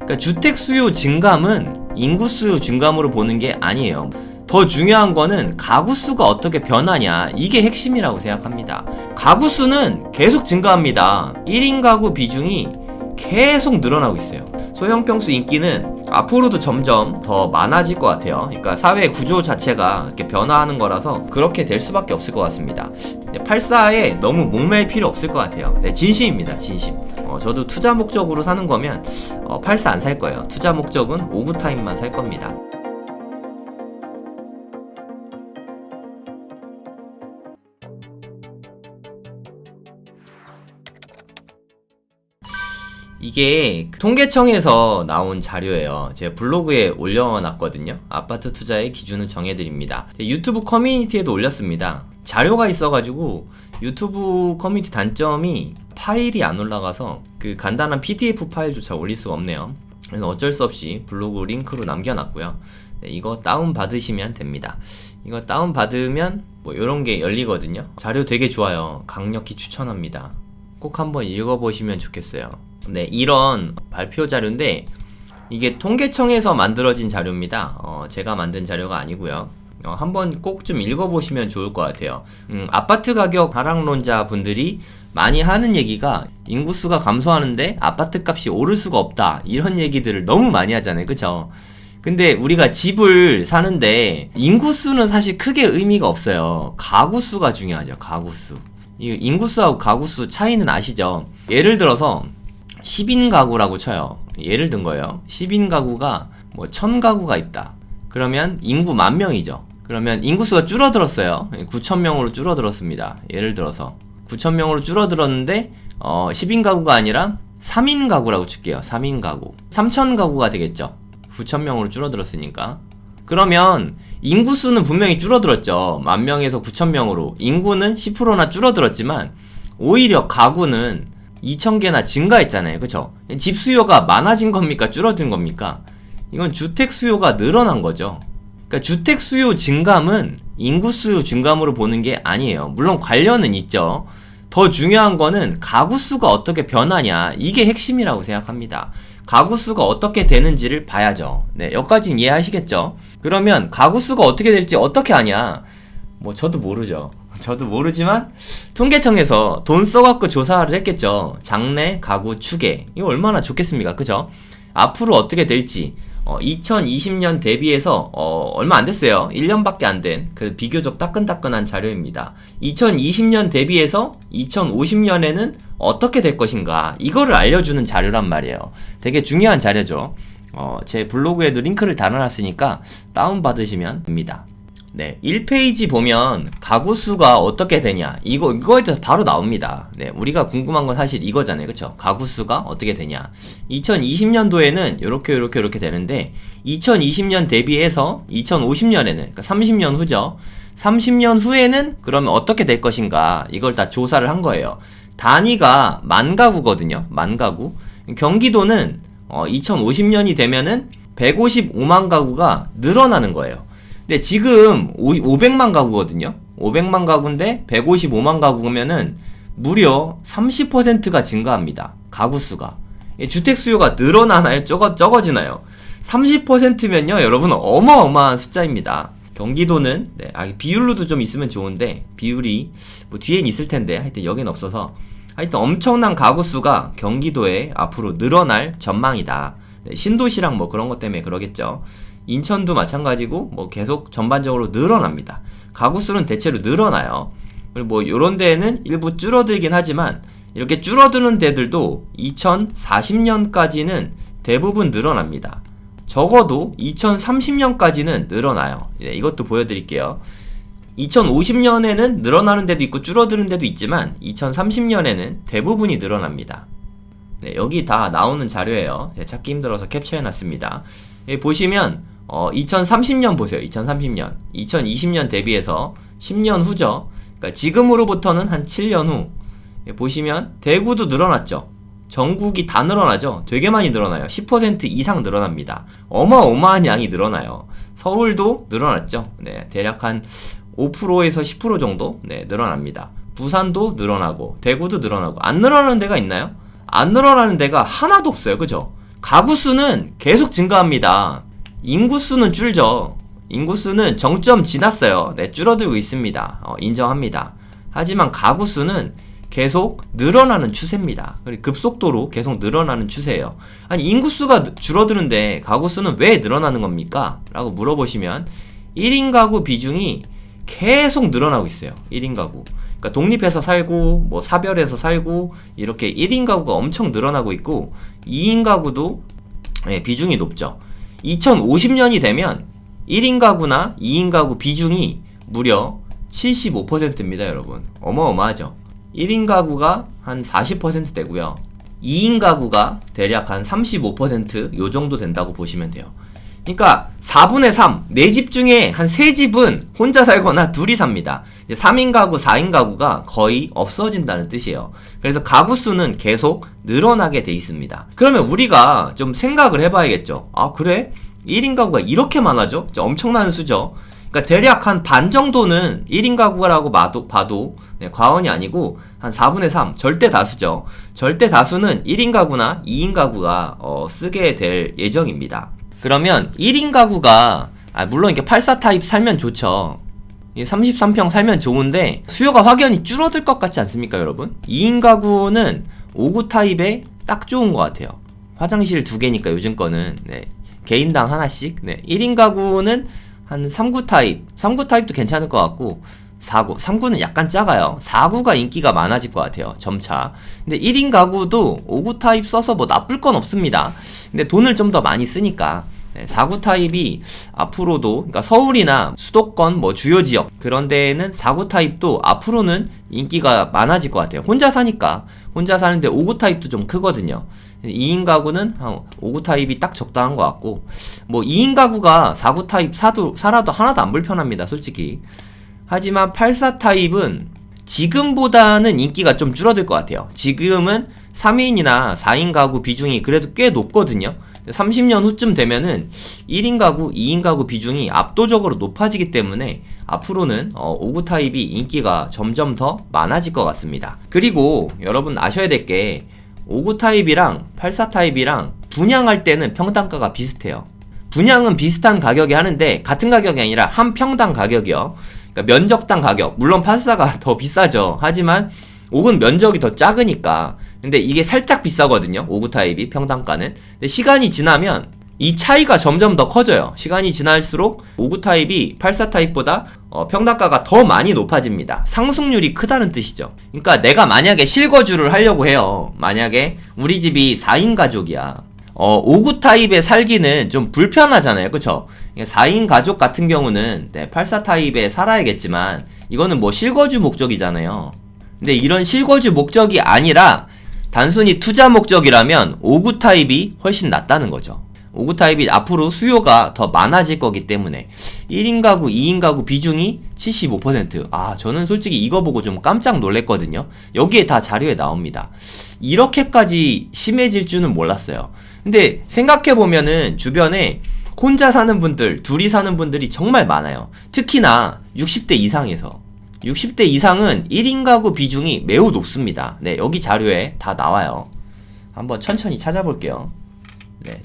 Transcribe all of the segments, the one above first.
그러니까 주택 수요 증감은 인구수 증감으로 보는 게 아니에요. 더 중요한 거는 가구 수가 어떻게 변하냐, 이게 핵심이라고 생각합니다. 가구 수는 계속 증가합니다. 1인 가구 비중이 계속 늘어나고 있어요. 소형 평수 인기는 앞으로도 점점 더 많아질 것 같아요. 그러니까 사회 구조 자체가 이렇게 변화하는 거라서 그렇게 될 수밖에 없을 것 같습니다. 84에 너무 목매일 필요 없을 것 같아요. 네, 진심입니다, 진심. 저도 투자 목적으로 사는 거면 84 안 살 거예요. 투자 목적은 오브타임만 살 겁니다. 이게 통계청에서 나온 자료예요. 제가 블로그에 올려놨거든요. 아파트 투자의 기준을 정해드립니다. 유튜브 커뮤니티에도 올렸습니다. 자료가 있어가지고 유튜브 커뮤니티 단점이 파일이 안 올라가서 그 간단한 PDF 파일조차 올릴 수가 없네요. 그래서 어쩔 수 없이 블로그 링크로 남겨놨고요. 네, 이거 다운 받으시면 됩니다. 이거 다운 받으면 뭐 이런 게 열리거든요. 자료 되게 좋아요. 강력히 추천합니다. 꼭 한번 읽어보시면 좋겠어요. 네, 이런 발표 자료인데 이게 통계청에서 만들어진 자료입니다. 제가 만든 자료가 아니고요. 한번 꼭 좀 읽어보시면 좋을 것 같아요. 아파트 가격 하락론자 분들이 많이 하는 얘기가 인구수가 감소하는데 아파트 값이 오를 수가 없다, 이런 얘기들을 너무 많이 하잖아요, 그쵸? 근데 우리가 집을 사는데 인구수는 사실 크게 의미가 없어요. 가구수가 중요하죠. 가구수. 이 인구수하고 가구수 차이는 아시죠? 예를 들어서 10인 가구라고 쳐요. 예를 든 거예요. 10인 가구가 뭐 1000가구가 있다. 그러면 인구 10,000명이죠. 그러면 인구수가 줄어들었어요. 9,000명으로 줄어들었습니다. 예를 들어서 9,000명으로 줄어들었는데 10인 가구가 아니라 3인 가구라고 칠게요. 3인 가구. 3,000가구가 되겠죠. 9,000명으로 줄어들었으니까. 그러면 인구수는 분명히 줄어들었죠. 10,000명에서 9,000명으로. 인구는 10%나 줄어들었지만 오히려 가구는 2,000개나 증가했잖아요. 그쵸? 집 수요가 많아진 겁니까? 줄어든 겁니까? 이건 주택 수요가 늘어난 거죠. 그러니까 주택 수요 증감은 인구수 증감으로 보는 게 아니에요. 물론 관련은 있죠. 더 중요한 거는 가구 수가 어떻게 변하냐, 이게 핵심이라고 생각합니다. 가구 수가 어떻게 되는지를 봐야죠. 네, 여기까지는 이해하시겠죠? 그러면 가구 수가 어떻게 될지 어떻게 아냐? 뭐 저도 모르죠. 저도 모르지만 통계청에서 돈 써갖고 조사를 했겠죠. 장래 가구 추계. 이거 얼마나 좋겠습니까, 그죠? 앞으로 어떻게 될지 2020년 대비해서 얼마 안 됐어요. 1년밖에 안 된 그 비교적 따끈따끈한 자료입니다. 2020년 대비해서 2050년에는 어떻게 될 것인가, 이거를 알려주는 자료란 말이에요. 되게 중요한 자료죠. 제 블로그에도 링크를 달아놨으니까 다운받으시면 됩니다. 네, 1페이지 보면 가구 수가 어떻게 되냐, 이거에 대해서 바로 나옵니다. 네, 우리가 궁금한 건 사실 이거잖아요, 그쵸? 가구 수가 어떻게 되냐. 2020년도에는 요렇게 되는데 2020년 대비해서 2050년에는, 그러니까 30년 후죠. 30년 후에는 그러면 어떻게 될 것인가, 이걸 다 조사를 한 거예요. 단위가 만가구거든요. 만가구. 경기도는 2050년이 되면은 155만 가구가 늘어나는 거예요. 근데 지금 500만 가구거든요. 500만 가구인데 155만 가구면은 무려 30%가 증가합니다. 가구 수가. 주택 수요가 늘어나나요? 적어지나요? 30%면요, 여러분, 어마어마한 숫자입니다. 경기도는 비율로도 좀 있으면 좋은데 비율이 뭐 뒤엔 있을 텐데 하여튼 여긴 없어서 하여튼 엄청난 가구 수가 경기도에 앞으로 늘어날 전망이다. 신도시랑 뭐 그런 것 때문에 그러겠죠. 인천도 마찬가지고 뭐 계속 전반적으로 늘어납니다. 가구 수는 대체로 늘어나요. 그리고 뭐 요런 데에는 일부 줄어들긴 하지만 이렇게 줄어드는 데들도 2040년까지는 대부분 늘어납니다. 적어도 2030년까지는 늘어나요. 이것도 보여드릴게요. 2050년에는 늘어나는 데도 있고 줄어드는 데도 있지만 2030년에는 대부분이 늘어납니다. 네, 여기 다 나오는 자료예요. 제가 찾기 힘들어서 캡처해놨습니다. 여기 보시면 2030년 보세요. 2030년 2020년 대비해서 10년 후죠. 그러니까 지금으로부터는 한 7년 후 보시면 대구도 늘어났죠. 전국이 다 늘어나죠. 되게 많이 늘어나요. 10% 이상 늘어납니다. 어마어마한 양이 늘어나요. 서울도 늘어났죠. 네, 대략 한 5%에서 10% 정도 늘어납니다. 부산도 늘어나고 대구도 늘어나고. 안 늘어나는 데가 있나요? 안 늘어나는 데가 하나도 없어요. 그죠? 가구 수는 계속 증가합니다. 인구 수는 줄죠. 인구 수는 정점 지났어요. 네, 줄어들고 있습니다. 인정합니다. 하지만 가구 수는 계속 늘어나는 추세입니다. 그리고 급속도로 계속 늘어나는 추세예요. 아니, 인구수가 줄어드는데 가구 수는 왜 늘어나는 겁니까? 라고 물어보시면 1인 가구 비중이 계속 늘어나고 있어요. 1인 가구. 그러니까 독립해서 살고 뭐 사별해서 살고 이렇게 1인 가구가 엄청 늘어나고 있고 2인 가구도 비중이 높죠. 2050년이 되면 1인 가구나 2인 가구 비중이 무려 75%입니다, 여러분. 어마어마하죠. 1인 가구가 한 40% 되고요. 2인 가구가 대략 한 35% 요 정도 된다고 보시면 돼요. 그러니까 4분의 3, 4집 중에 한 3집은 혼자 살거나 둘이 삽니다. 이제 3인 가구, 4인 가구가 거의 없어진다는 뜻이에요. 그래서 가구 수는 계속 늘어나게 돼 있습니다. 그러면 우리가 좀 생각을 해봐야겠죠. 아, 그래? 1인 가구가 이렇게 많아져? 엄청난 수죠. 그러니까 대략 한 반 정도는 1인 가구라고 봐도 과언이 아니고 한 4분의 3, 절대 다수죠. 절대 다수는 1인 가구나 2인 가구가 쓰게 될 예정입니다. 그러면 1인 가구가 물론 이렇게 84 타입 살면 좋죠. 33평 살면 좋은데 수요가 확연히 줄어들 것 같지 않습니까, 여러분? 2인 가구는 59 타입에 딱 좋은 것 같아요. 화장실 2개니까 요즘 거는 개인당 하나씩. 1인 가구는 한 39 타입, 39 타입도 괜찮을 것 같고 49, 39는 약간 작아요. 49가 인기가 많아질 것 같아요, 점차. 근데 1인 가구도 59 타입 써서 뭐 나쁠 건 없습니다. 근데 돈을 좀 더 많이 쓰니까 49 타입이 앞으로도, 그러니까 서울이나 수도권 뭐 주요 지역 그런 데는 49 타입도 앞으로는 인기가 많아질 것 같아요. 혼자 사니까. 혼자 사는데 59 타입도 좀 크거든요. 2인 가구는 59 타입이 딱 적당한 것 같고, 뭐 2인 가구가 49 타입 살아도 하나도 안 불편합니다, 솔직히. 하지만 84 타입은 지금보다는 인기가 좀 줄어들 것 같아요. 지금은 3인이나 4인 가구 비중이 그래도 꽤 높거든요. 30년 후쯤 되면은 1인 가구, 2인 가구 비중이 압도적으로 높아지기 때문에 앞으로는 59 타입이 인기가 점점 더 많아질 것 같습니다. 그리고 여러분 아셔야 될 게 59 타입이랑 84 타입이랑 분양할 때는 평당가가 비슷해요. 분양은 비슷한 가격에 하는데 같은 가격이 아니라 한 평당 가격이요. 그러니까 면적당 가격, 물론 84가 더 비싸죠. 하지만 5는 면적이 더 작으니까. 근데 이게 살짝 비싸거든요, 59 타입이 평당가는. 근데 시간이 지나면 이 차이가 점점 더 커져요. 시간이 지날수록 59 타입이 84 타입보다 평당가가 더 많이 높아집니다. 상승률이 크다는 뜻이죠. 그러니까 내가 만약에 실거주를 하려고 해요. 만약에 우리 집이 4인 가족이야. 59 타입에 살기는 좀 불편하잖아요, 그쵸? 4인 가족 같은 경우는 84 타입에 살아야겠지만 이거는 뭐 실거주 목적이잖아요. 근데 이런 실거주 목적이 아니라 단순히 투자 목적이라면 59 타입이 훨씬 낫다는 거죠. 59 타입이 앞으로 수요가 더 많아질 거기 때문에 1인 가구, 2인 가구 비중이 75%. 저는 솔직히 이거 보고 좀 깜짝 놀랐거든요. 여기에 다 자료에 나옵니다. 이렇게까지 심해질 줄은 몰랐어요. 근데 생각해보면은 주변에 혼자 사는 분들, 둘이 사는 분들이 정말 많아요. 특히나 60대 이상에서. 60대 이상은 1인 가구 비중이 매우 높습니다. 여기 자료에 다 나와요. 한번 천천히 찾아볼게요.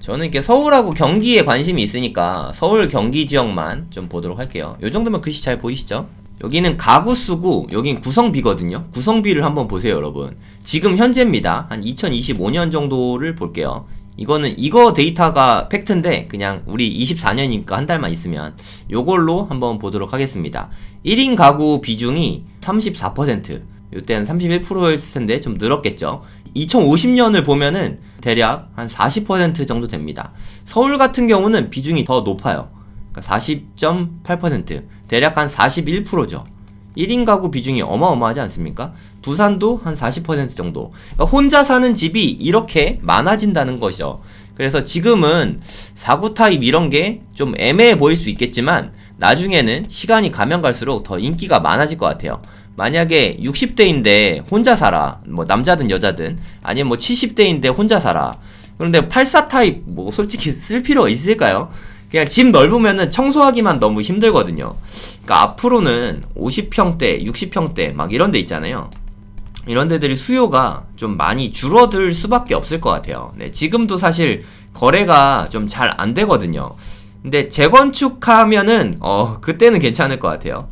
저는 이렇게 서울하고 경기에 관심이 있으니까 서울 경기 지역만 좀 보도록 할게요. 요 정도면 글씨 잘 보이시죠? 여기는 가구 수고, 여긴 구성비거든요. 구성비를 한번 보세요, 여러분. 지금 현재입니다. 한 2025년 정도를 볼게요. 이거 데이터가 팩트인데 그냥 우리 24년이니까 한 달만 있으면 요걸로 한번 보도록 하겠습니다. 1인 가구 비중이 34%, 요때는 31%였을 텐데 좀 늘었겠죠. 2050년을 보면은 대략 한 40% 정도 됩니다. 서울 같은 경우는 비중이 더 높아요. 그러니까 40.8%, 대략 한 41%죠. 1인 가구 비중이 어마어마하지 않습니까? 부산도 한 40% 정도. 그러니까 혼자 사는 집이 이렇게 많아진다는 거죠. 그래서 지금은 49 타입 이런 게 좀 애매해 보일 수 있겠지만 나중에는 시간이 가면 갈수록 더 인기가 많아질 것 같아요. 만약에 60대인데 혼자 살아. 뭐 남자든 여자든. 아니면 뭐 70대인데 혼자 살아. 그런데 84 타입 뭐 솔직히 쓸 필요가 있을까요? 그냥 집 넓으면은 청소하기만 너무 힘들거든요. 그러니까 앞으로는 50평대, 60평대 막 이런 데 있잖아요. 이런 데들이 수요가 좀 많이 줄어들 수밖에 없을 것 같아요. 지금도 사실 거래가 좀 잘 안 되거든요. 근데 재건축하면은 그때는 괜찮을 것 같아요.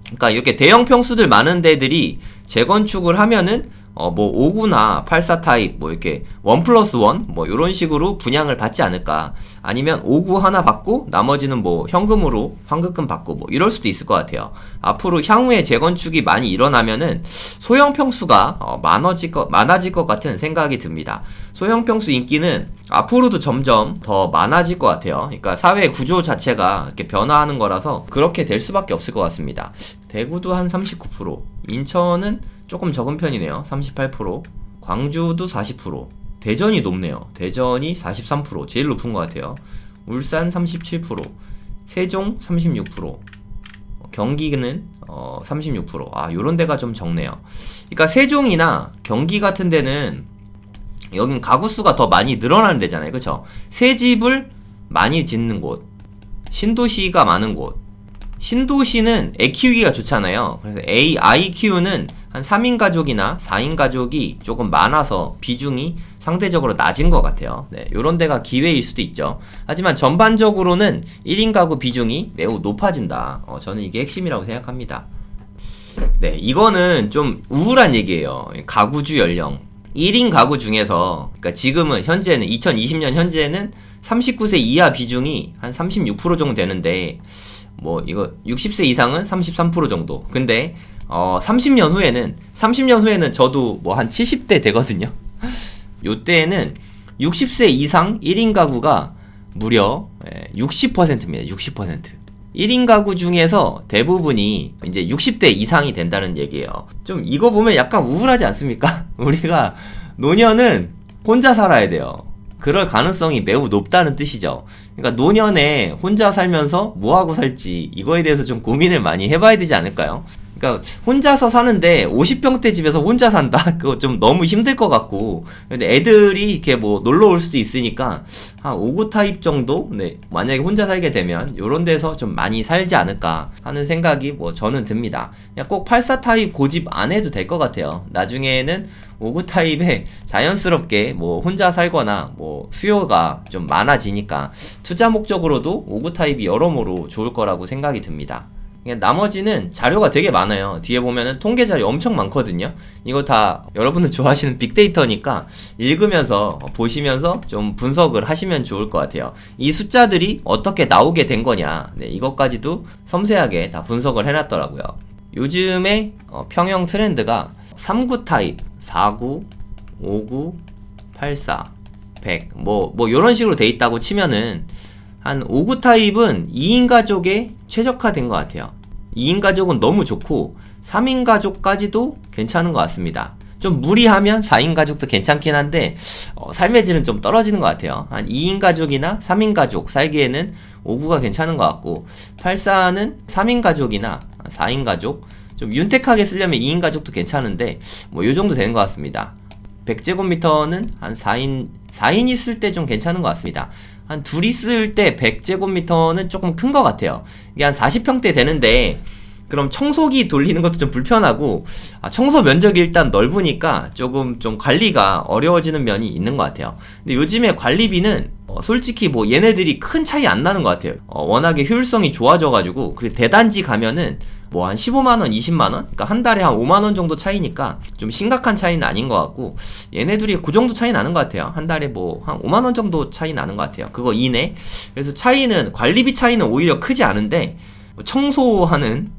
그러니까 이렇게 대형 평수들 많은 데들이 재건축을 하면은 뭐 5구나 84 타입 뭐 이렇게 1+1 뭐 이런 식으로 분양을 받지 않을까. 아니면 5구 하나 받고 나머지는 뭐 현금으로 환급금 받고 뭐 이럴 수도 있을 것 같아요. 앞으로 향후에 재건축이 많이 일어나면은 소형 평수가 많아질 것 같은 생각이 듭니다. 소형 평수 인기는 앞으로도 점점 더 많아질 것 같아요. 그러니까 사회 구조 자체가 이렇게 변화하는 거라서 그렇게 될 수밖에 없을 것 같습니다. 대구도 한 39%, 인천은 조금 적은 편이네요. 38%, 광주도 40%, 대전이 높네요. 대전이 43%, 제일 높은 것 같아요. 울산 37%, 세종 36%, 경기는 36%. 요런 데가 좀 적네요. 그러니까 세종이나 경기 같은 데는 여긴 가구 수가 더 많이 늘어나는 데잖아요. 그쵸? 새 집을 많이 짓는 곳, 신도시가 많은 곳. 신도시는 애 키우기가 좋잖아요. 그래서 아이 키우는 한 3인 가족이나 4인 가족이 조금 많아서 비중이 상대적으로 낮은 것 같아요. 네, 요런 데가 기회일 수도 있죠. 하지만 전반적으로는 1인 가구 비중이 매우 높아진다. 저는 이게 핵심이라고 생각합니다. 네, 이거는 좀 우울한 얘기예요. 가구주 연령. 1인 가구 중에서, 그러니까 지금은 현재는 2020년 현재는 39세 이하 비중이 한 36% 정도 되는데, 뭐 이거 60세 이상은 33% 정도. 근데 30년 후에는 저도 뭐 한 70대 되거든요. 요때는 60세 이상 1인 가구가 무려 60%입니다. 60%. 1인 가구 중에서 대부분이 이제 60대 이상이 된다는 얘기예요. 좀 이거 보면 약간 우울하지 않습니까? 우리가 노년은 혼자 살아야 돼요. 그럴 가능성이 매우 높다는 뜻이죠. 그러니까 노년에 혼자 살면서 뭐하고 살지 이거에 대해서 좀 고민을 많이 해봐야 되지 않을까요? 그러니까 혼자서 사는데 50평대 집에서 혼자 산다? 그거 좀 너무 힘들 것 같고, 근데 애들이 이렇게 뭐 놀러 올 수도 있으니까 한 5구 타입 정도? 네, 만약에 혼자 살게 되면 요런 데서 좀 많이 살지 않을까 하는 생각이 뭐 저는 듭니다. 그냥 꼭 84 타입 고집 안 해도 될 것 같아요. 나중에는 5구 타입에 자연스럽게 뭐 혼자 살거나 뭐 수요가 좀 많아지니까 투자 목적으로도 5구 타입이 여러모로 좋을 거라고 생각이 듭니다. 나머지는 자료가 되게 많아요. 뒤에 보면은 통계 자료 엄청 많거든요. 이거 다 여러분들 좋아하시는 빅데이터니까 읽으면서 보시면서 좀 분석을 하시면 좋을 것 같아요. 이 숫자들이 어떻게 나오게 된 거냐, 네, 이것까지도 섬세하게 다 분석을 해놨더라고요. 요즘에 평형 트렌드가 3구 타입, 4구, 5구, 84, 100 뭐 요런 식으로 돼 있다고 치면은 한 5구 타입은 2인 가족에 최적화된 것 같아요. 2인 가족은 너무 좋고 3인 가족까지도 괜찮은 것 같습니다. 좀 무리하면 4인 가족도 괜찮긴 한데 삶의 질은 좀 떨어지는 것 같아요. 한 2인 가족이나 3인 가족 살기에는 5구가 괜찮은 것 같고, 84는 3인 가족이나 4인 가족 좀 윤택하게 쓰려면 2인 가족도 괜찮은데 뭐 요정도 되는 것 같습니다. 100제곱미터는 한 4인 있을 때 좀 괜찮은 것 같습니다. 한 둘이 쓸 때 100제곱미터는 조금 큰 것 같아요. 이게 한 40평대 되는데 그럼 청소기 돌리는 것도 좀 불편하고, 청소 면적이 일단 넓으니까 조금 좀 관리가 어려워지는 면이 있는 것 같아요. 근데 요즘에 관리비는 솔직히 뭐 얘네들이 큰 차이 안 나는 것 같아요. 워낙에 효율성이 좋아져가지고, 그리고 대단지 가면은 뭐 한 15만원, 20만원? 그러니까 한 달에 한 5만원 정도 차이니까 좀 심각한 차이는 아닌 것 같고, 얘네들이 그 정도 차이 나는 것 같아요. 한 달에 뭐 한 5만원 정도 차이 나는 것 같아요. 그거 이내. 그래서 차이는, 관리비 차이는 오히려 크지 않은데, 청소하는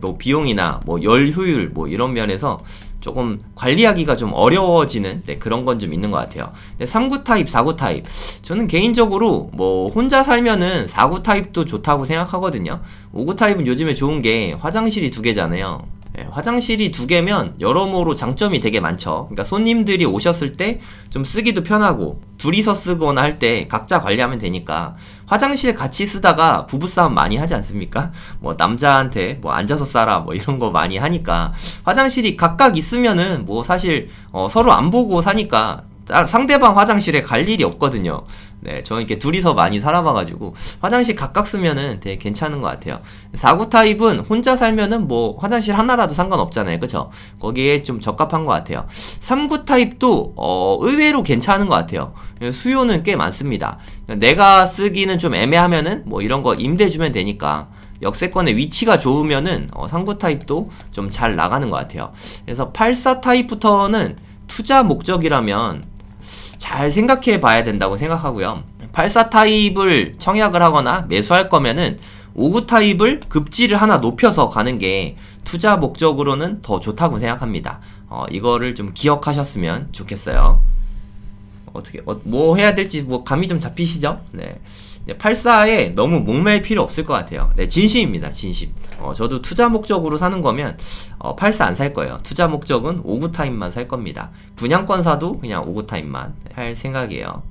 뭐 비용이나 뭐 열 효율 뭐 이런 면에서 조금 관리하기가 좀 어려워지는 그런 건 좀 있는 것 같아요. 3구 타입, 4구 타입, 저는 개인적으로 뭐 혼자 살면은 4구 타입도 좋다고 생각하거든요. 5구 타입은 요즘에 좋은 게 화장실이 2개잖아요. 화장실이 2개면 여러모로 장점이 되게 많죠. 그러니까 손님들이 오셨을 때 좀 쓰기도 편하고, 둘이서 쓰거나 할 때 각자 관리하면 되니까. 화장실 같이 쓰다가 부부싸움 많이 하지 않습니까? 뭐 남자한테 뭐 앉아서 싸라 뭐 이런 거 많이 하니까, 화장실이 각각 있으면은 뭐 사실 서로 안 보고 사니까 상대방 화장실에 갈 일이 없거든요. 네, 저는 이렇게 둘이서 많이 살아봐가지고 화장실 각각 쓰면은 되게 괜찮은 것 같아요. 4구 타입은 혼자 살면은 뭐 화장실 하나라도 상관없잖아요, 그쵸? 거기에 좀 적합한 것 같아요. 3구 타입도 의외로 괜찮은 것 같아요. 수요는 꽤 많습니다. 내가 쓰기는 좀 애매하면은 뭐 이런 거 임대주면 되니까 역세권의 위치가 좋으면은 3구 타입도 좀 잘 나가는 것 같아요. 그래서 84 타입부터는 투자 목적이라면 잘 생각해 봐야 된다고 생각하고요. 84 타입을 청약을 하거나 매수할 거면은 59 타입을 급지를 하나 높여서 가는 게 투자 목적으로는 더 좋다고 생각합니다. 이거를 좀 기억하셨으면 좋겠어요. 어떻게 뭐 해야 될지 뭐 감이 좀 잡히시죠? 네. 84에 너무 목매일 필요 없을 것 같아요. 네, 진심입니다, 진심. 저도 투자 목적으로 사는 거면 84 안 살 거예요. 투자 목적은 59 타입만 살 겁니다. 분양권 사도 그냥 59 타입만 할 생각이에요.